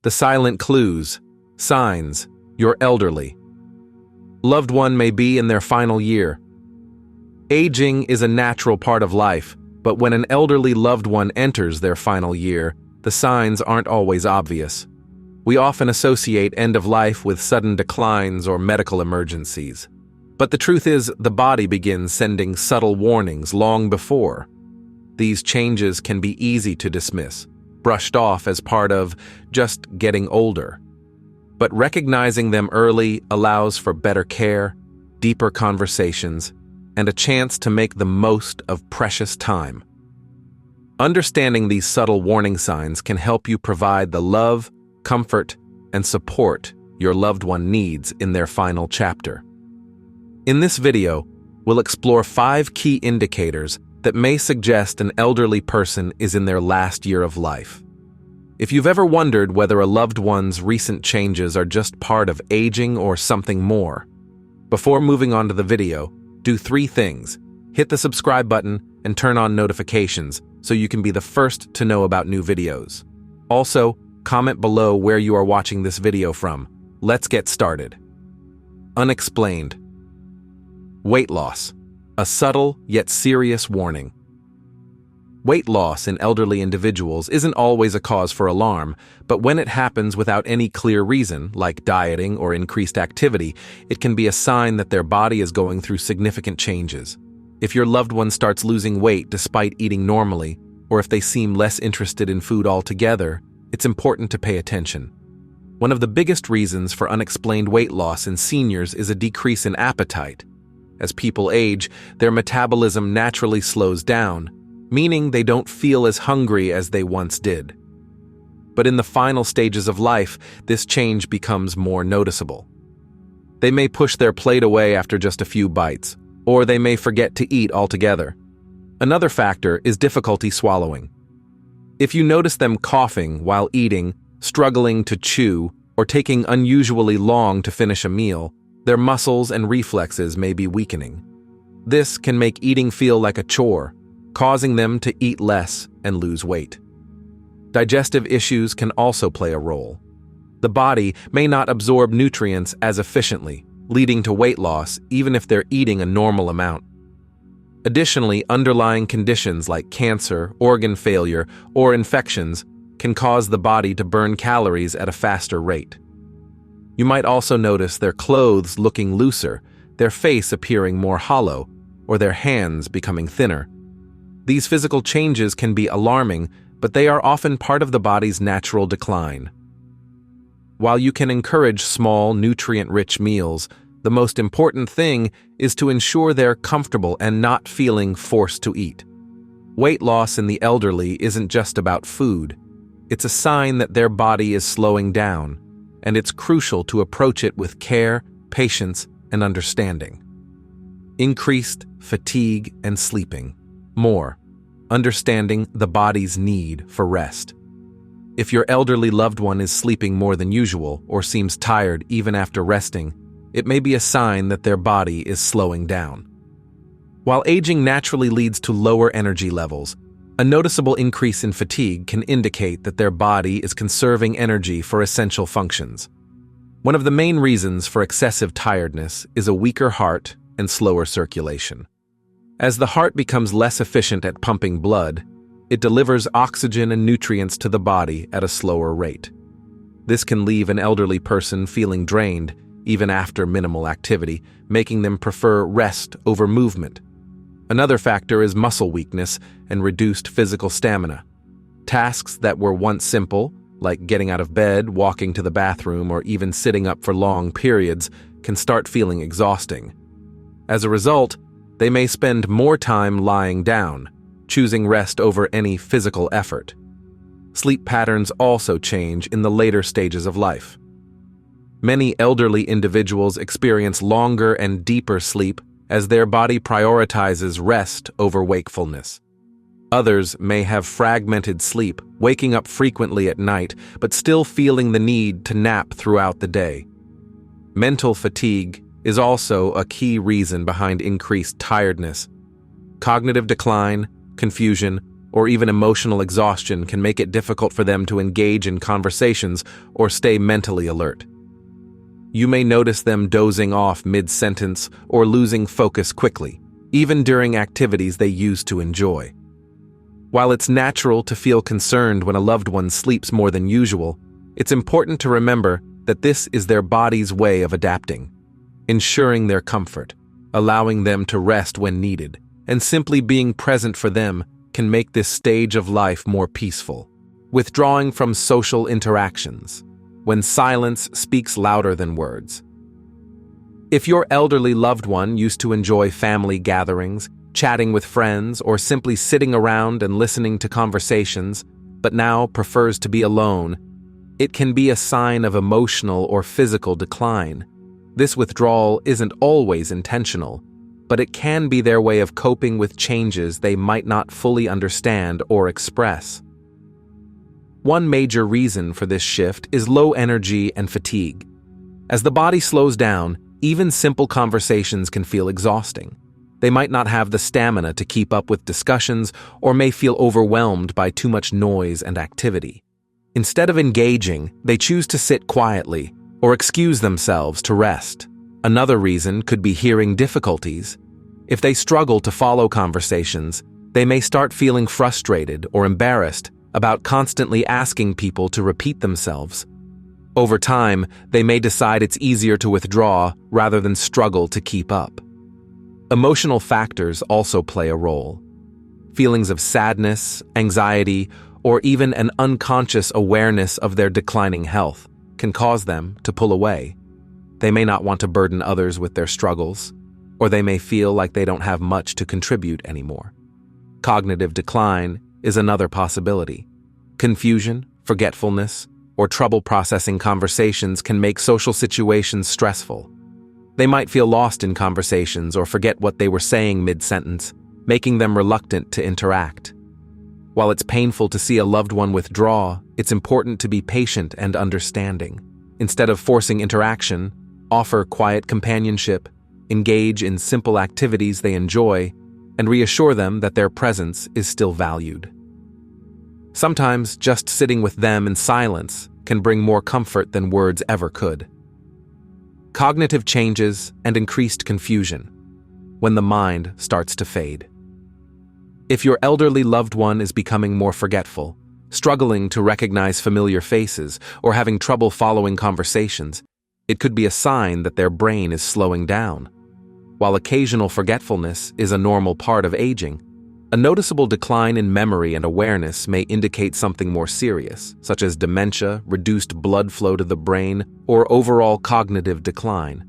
The silent clues, signs, you're elderly. Loved one may be in their final year. Aging is a natural part of life, but when an elderly loved one enters their final year, the signs aren't always obvious. We often associate end of life with sudden declines or medical emergencies. But the truth is, the body begins sending subtle warnings long before. These changes can be easy to dismiss, brushed off as part of just getting older. But recognizing them early allows for better care, deeper conversations, and a chance to make the most of precious time. Understanding these subtle warning signs can help you provide the love, comfort, and support your loved one needs in their final chapter. In this video, we'll explore 5 key indicators that may suggest an elderly person is in their last year of life. If you've ever wondered whether a loved one's recent changes are just part of aging or something more, before moving on to the video, do 3 things. Hit the subscribe button and turn on notifications so you can be the first to know about new videos. Also, comment below where you are watching this video from. Let's get started. Unexplained. Weight loss. A subtle yet serious warning. Weight loss in elderly individuals isn't always a cause for alarm, but when it happens without any clear reason, like dieting or increased activity, it can be a sign that their body is going through significant changes. If your loved one starts losing weight despite eating normally, or if they seem less interested in food altogether, it's important to pay attention. One of the biggest reasons for unexplained weight loss in seniors is a decrease in appetite. As people age, their metabolism naturally slows down, meaning they don't feel as hungry as they once did. But in the final stages of life, this change becomes more noticeable. They may push their plate away after just a few bites, or they may forget to eat altogether. Another factor is difficulty swallowing. If you notice them coughing while eating, struggling to chew, or taking unusually long to finish a meal, their muscles and reflexes may be weakening. This can make eating feel like a chore, causing them to eat less and lose weight. Digestive issues can also play a role. The body may not absorb nutrients as efficiently, leading to weight loss even if they're eating a normal amount. Additionally, underlying conditions like cancer, organ failure, or infections can cause the body to burn calories at a faster rate. You might also notice their clothes looking looser, their face appearing more hollow, or their hands becoming thinner. These physical changes can be alarming, but they are often part of the body's natural decline. While you can encourage small, nutrient-rich meals, the most important thing is to ensure they're comfortable and not feeling forced to eat. Weight loss in the elderly isn't just about food. It's a sign that their body is slowing down, and it's crucial to approach it with care, patience, and understanding. Increased fatigue and sleeping. More, understanding the body's need for rest. If your elderly loved one is sleeping more than usual or seems tired even after resting, it may be a sign that their body is slowing down. While aging naturally leads to lower energy levels, a noticeable increase in fatigue can indicate that their body is conserving energy for essential functions. One of the main reasons for excessive tiredness is a weaker heart and slower circulation. As the heart becomes less efficient at pumping blood, it delivers oxygen and nutrients to the body at a slower rate. This can leave an elderly person feeling drained, even after minimal activity, making them prefer rest over movement. Another factor is muscle weakness and reduced physical stamina. Tasks that were once simple, like getting out of bed, walking to the bathroom, or even sitting up for long periods, can start feeling exhausting. As a result, they may spend more time lying down, choosing rest over any physical effort. Sleep patterns also change in the later stages of life. Many elderly individuals experience longer and deeper sleep as their body prioritizes rest over wakefulness. Others may have fragmented sleep, waking up frequently at night, but still feeling the need to nap throughout the day. Mental fatigue is also a key reason behind increased tiredness. Cognitive decline, confusion, or even emotional exhaustion can make it difficult for them to engage in conversations or stay mentally alert. You may notice them dozing off mid-sentence or losing focus quickly, even during activities they used to enjoy. While it's natural to feel concerned when a loved one sleeps more than usual, it's important to remember that this is their body's way of adapting, ensuring their comfort, allowing them to rest when needed, and simply being present for them can make this stage of life more peaceful. Withdrawing from social interactions, when silence speaks louder than words. If your elderly loved one used to enjoy family gatherings, chatting with friends, or simply sitting around and listening to conversations, but now prefers to be alone, it can be a sign of emotional or physical decline. This withdrawal isn't always intentional, but it can be their way of coping with changes they might not fully understand or express. One major reason for this shift is low energy and fatigue. As the body slows down, even simple conversations can feel exhausting. They might not have the stamina to keep up with discussions or may feel overwhelmed by too much noise and activity. Instead of engaging, they choose to sit quietly or excuse themselves to rest. Another reason could be hearing difficulties. If they struggle to follow conversations, they may start feeling frustrated or embarrassed about constantly asking people to repeat themselves. Over time, they may decide it's easier to withdraw rather than struggle to keep up. Emotional factors also play a role. Feelings of sadness, anxiety, or even an unconscious awareness of their declining health can cause them to pull away. They may not want to burden others with their struggles, or they may feel like they don't have much to contribute anymore. Cognitive decline is another possibility. Confusion, forgetfulness, or trouble processing conversations can make social situations stressful. They might feel lost in conversations or forget what they were saying mid-sentence, making them reluctant to interact. While it's painful to see a loved one withdraw, it's important to be patient and understanding. Instead of forcing interaction, offer quiet companionship, engage in simple activities they enjoy, and reassure them that their presence is still valued. Sometimes just sitting with them in silence can bring more comfort than words ever could. Cognitive changes and increased confusion when the mind starts to fade. If your elderly loved one is becoming more forgetful, struggling to recognize familiar faces, or having trouble following conversations, it could be a sign that their brain is slowing down. While occasional forgetfulness is a normal part of aging, a noticeable decline in memory and awareness may indicate something more serious, such as dementia, reduced blood flow to the brain, or overall cognitive decline.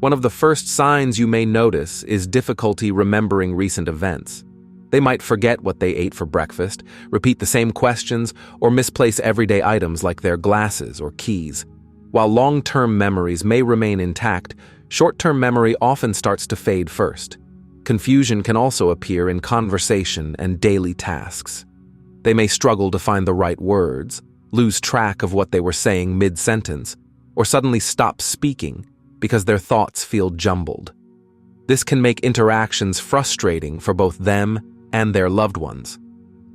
One of the first signs you may notice is difficulty remembering recent events. They might forget what they ate for breakfast, repeat the same questions, or misplace everyday items like their glasses or keys. While long-term memories may remain intact, short-term memory often starts to fade first. Confusion can also appear in conversation and daily tasks. They may struggle to find the right words, lose track of what they were saying mid-sentence, or suddenly stop speaking because their thoughts feel jumbled. This can make interactions frustrating for both them and their loved ones.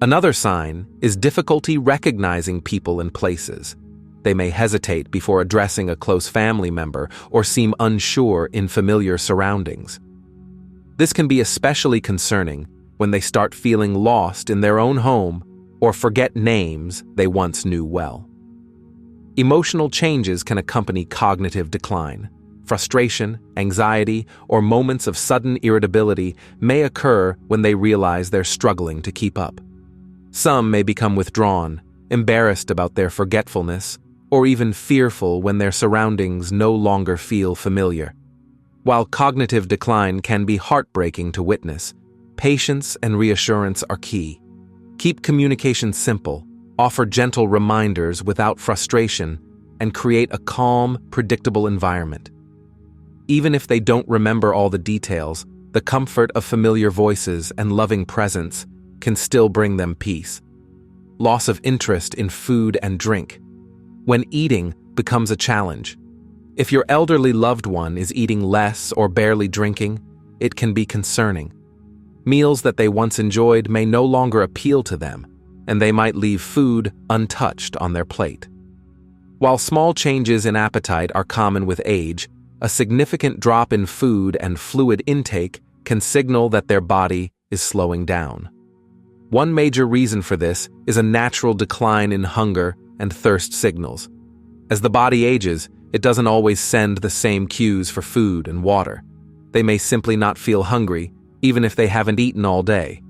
Another sign is difficulty recognizing people and places. They may hesitate before addressing a close family member or seem unsure in familiar surroundings. This can be especially concerning when they start feeling lost in their own home or forget names they once knew well. Emotional changes can accompany cognitive decline. Frustration, anxiety, or moments of sudden irritability may occur when they realize they're struggling to keep up. Some may become withdrawn, embarrassed about their forgetfulness, or even fearful when their surroundings no longer feel familiar. While cognitive decline can be heartbreaking to witness, patience and reassurance are key. Keep communication simple, offer gentle reminders without frustration, and create a calm, predictable environment. Even if they don't remember all the details, the comfort of familiar voices and loving presence can still bring them peace. Loss of interest in food and drink. When eating becomes a challenge. If your elderly loved one is eating less or barely drinking, it can be concerning. Meals that they once enjoyed may no longer appeal to them, and they might leave food untouched on their plate. While small changes in appetite are common with age, a significant drop in food and fluid intake can signal that their body is slowing down. One major reason for this is a natural decline in hunger and thirst signals. As the body ages, it doesn't always send the same cues for food and water. They may simply not feel hungry, even if they haven't eaten all day.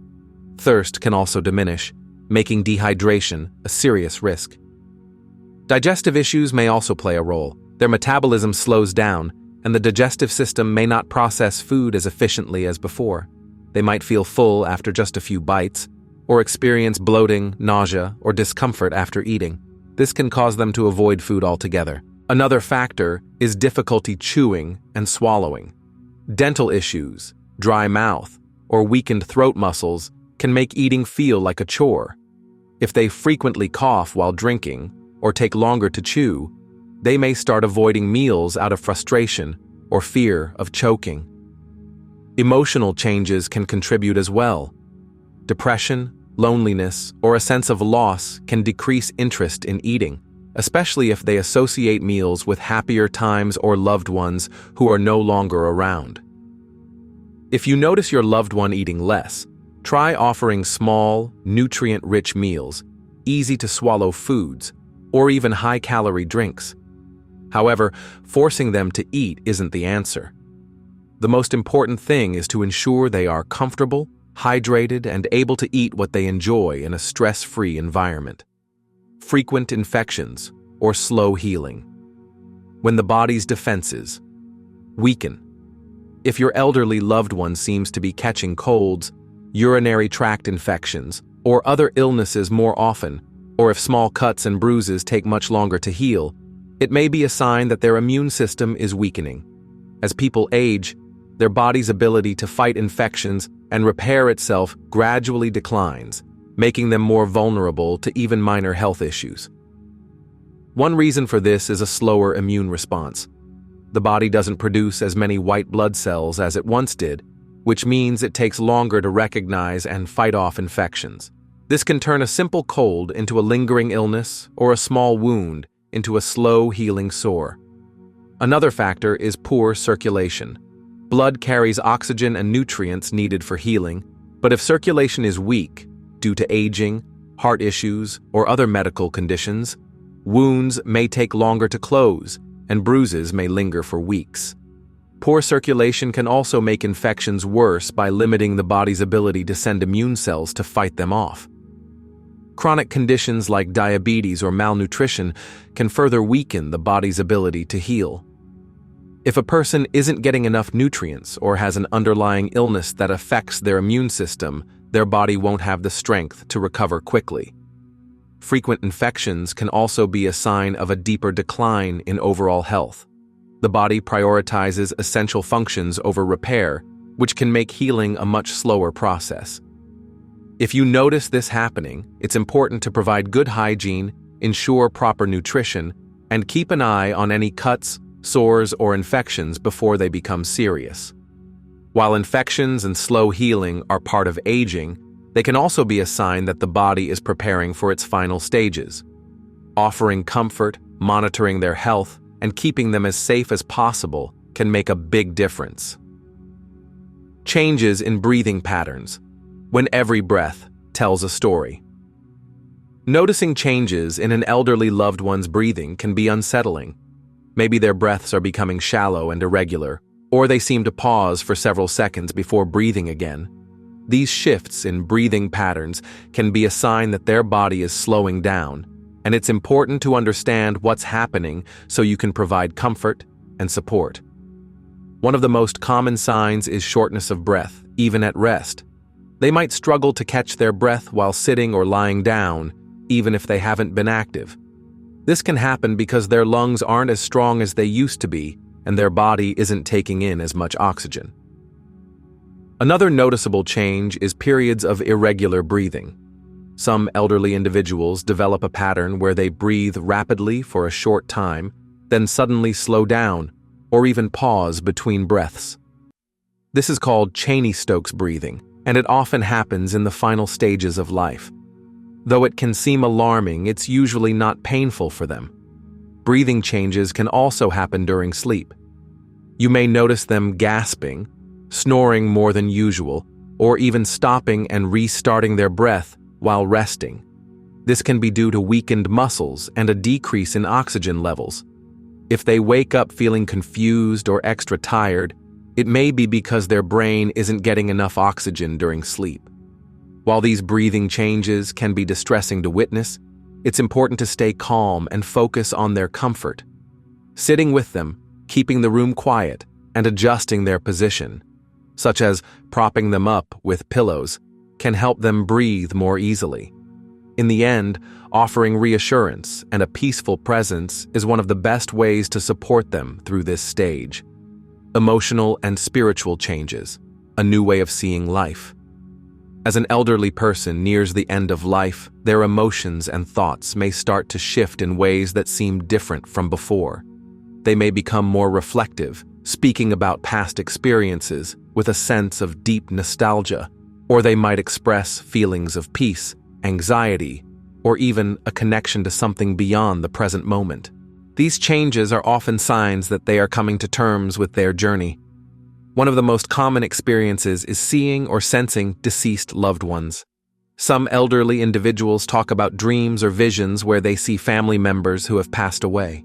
Thirst can also diminish, making dehydration a serious risk. Digestive issues may also play a role. Their metabolism slows down, and the digestive system may not process food as efficiently as before. They might feel full after just a few bites, or experience bloating, nausea, or discomfort after eating. This can cause them to avoid food altogether. Another factor is difficulty chewing and swallowing. Dental issues, dry mouth, or weakened throat muscles can make eating feel like a chore. If they frequently cough while drinking, or take longer to chew, they may start avoiding meals out of frustration or fear of choking. Emotional changes can contribute as well. Depression, loneliness, or a sense of loss can decrease interest in eating, especially if they associate meals with happier times or loved ones who are no longer around. If you notice your loved one eating less, try offering small, nutrient-rich meals, easy-to-swallow foods, or even high-calorie drinks. However, forcing them to eat isn't the answer. The most important thing is to ensure they are comfortable, hydrated, and able to eat what they enjoy in a stress-free environment. Frequent infections or slow healing. When the body's defenses weaken. If your elderly loved one seems to be catching colds, urinary tract infections, or other illnesses more often, or if small cuts and bruises take much longer to heal, it may be a sign that their immune system is weakening. As people age, their body's ability to fight infections and repair itself gradually declines, making them more vulnerable to even minor health issues. One reason for this is a slower immune response. The body doesn't produce as many white blood cells as it once did, which means it takes longer to recognize and fight off infections. This can turn a simple cold into a lingering illness or a small wound into a slow healing sore. Another factor is poor circulation. Blood carries oxygen and nutrients needed for healing, but if circulation is weak due to aging, heart issues, or other medical conditions, wounds may take longer to close and bruises may linger for weeks. Poor circulation can also make infections worse by limiting the body's ability to send immune cells to fight them off. Chronic conditions like diabetes or malnutrition can further weaken the body's ability to heal. If a person isn't getting enough nutrients or has an underlying illness that affects their immune system, their body won't have the strength to recover quickly. Frequent infections can also be a sign of a deeper decline in overall health. The body prioritizes essential functions over repair, which can make healing a much slower process. If you notice this happening, it's important to provide good hygiene, ensure proper nutrition, and keep an eye on any cuts, sores, or infections before they become serious. While infections and slow healing are part of aging, they can also be a sign that the body is preparing for its final stages. Offering comfort, monitoring their health, and keeping them as safe as possible can make a big difference. Changes in breathing patterns. When every breath tells a story. Noticing changes in an elderly loved one's breathing can be unsettling. Maybe their breaths are becoming shallow and irregular, or they seem to pause for several seconds before breathing again. These shifts in breathing patterns can be a sign that their body is slowing down, and it's important to understand what's happening so you can provide comfort and support. One of the most common signs is shortness of breath, even at rest. They might struggle to catch their breath while sitting or lying down, even if they haven't been active. This can happen because their lungs aren't as strong as they used to be, and their body isn't taking in as much oxygen. Another noticeable change is periods of irregular breathing. Some elderly individuals develop a pattern where they breathe rapidly for a short time, then suddenly slow down, or even pause between breaths. This is called Cheyne-Stokes breathing, and it often happens in the final stages of life. Though it can seem alarming, it's usually not painful for them. Breathing changes can also happen during sleep. You may notice them gasping, snoring more than usual, or even stopping and restarting their breath while resting. This can be due to weakened muscles and a decrease in oxygen levels. If they wake up feeling confused or extra tired, it may be because their brain isn't getting enough oxygen during sleep. While these breathing changes can be distressing to witness, it's important to stay calm and focus on their comfort. Sitting with them, keeping the room quiet, and adjusting their position, such as propping them up with pillows, can help them breathe more easily. In the end, offering reassurance and a peaceful presence is one of the best ways to support them through this stage. Emotional and spiritual changes, a new way of seeing life. As an elderly person nears the end of life, their emotions and thoughts may start to shift in ways that seem different from before. They may become more reflective, speaking about past experiences with a sense of deep nostalgia, or they might express feelings of peace, anxiety, or even a connection to something beyond the present moment. These changes are often signs that they are coming to terms with their journey. One of the most common experiences is seeing or sensing deceased loved ones. Some elderly individuals talk about dreams or visions where they see family members who have passed away.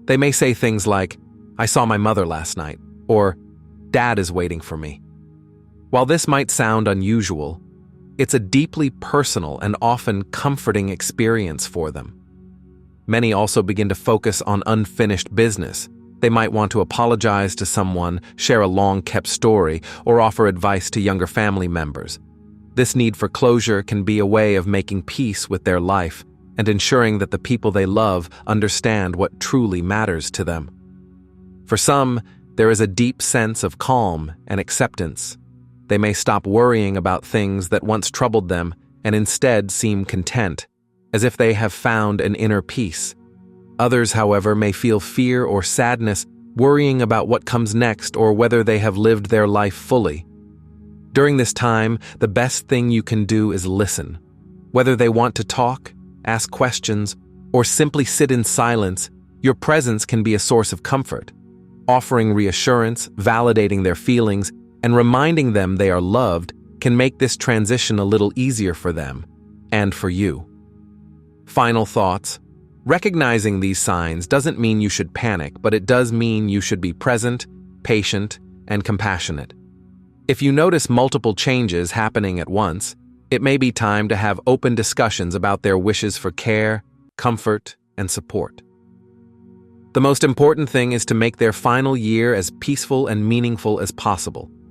They may say things like, "I saw my mother last night," or "Dad is waiting for me." While this might sound unusual, it's a deeply personal and often comforting experience for them. Many also begin to focus on unfinished business. They might want to apologize to someone, share a long-kept story, or offer advice to younger family members. This need for closure can be a way of making peace with their life and ensuring that the people they love understand what truly matters to them. For some, there is a deep sense of calm and acceptance. They may stop worrying about things that once troubled them and instead seem content, as if they have found an inner peace. Others, however, may feel fear or sadness, worrying about what comes next or whether they have lived their life fully. During this time, the best thing you can do is listen. Whether they want to talk, ask questions, or simply sit in silence, your presence can be a source of comfort. Offering reassurance, validating their feelings, and reminding them they are loved can make this transition a little easier for them and for you. Final thoughts. Recognizing these signs doesn't mean you should panic, but it does mean you should be present, patient, and compassionate. If you notice multiple changes happening at once, it may be time to have open discussions about their wishes for care, comfort, and support. The most important thing is to make their final year as peaceful and meaningful as possible.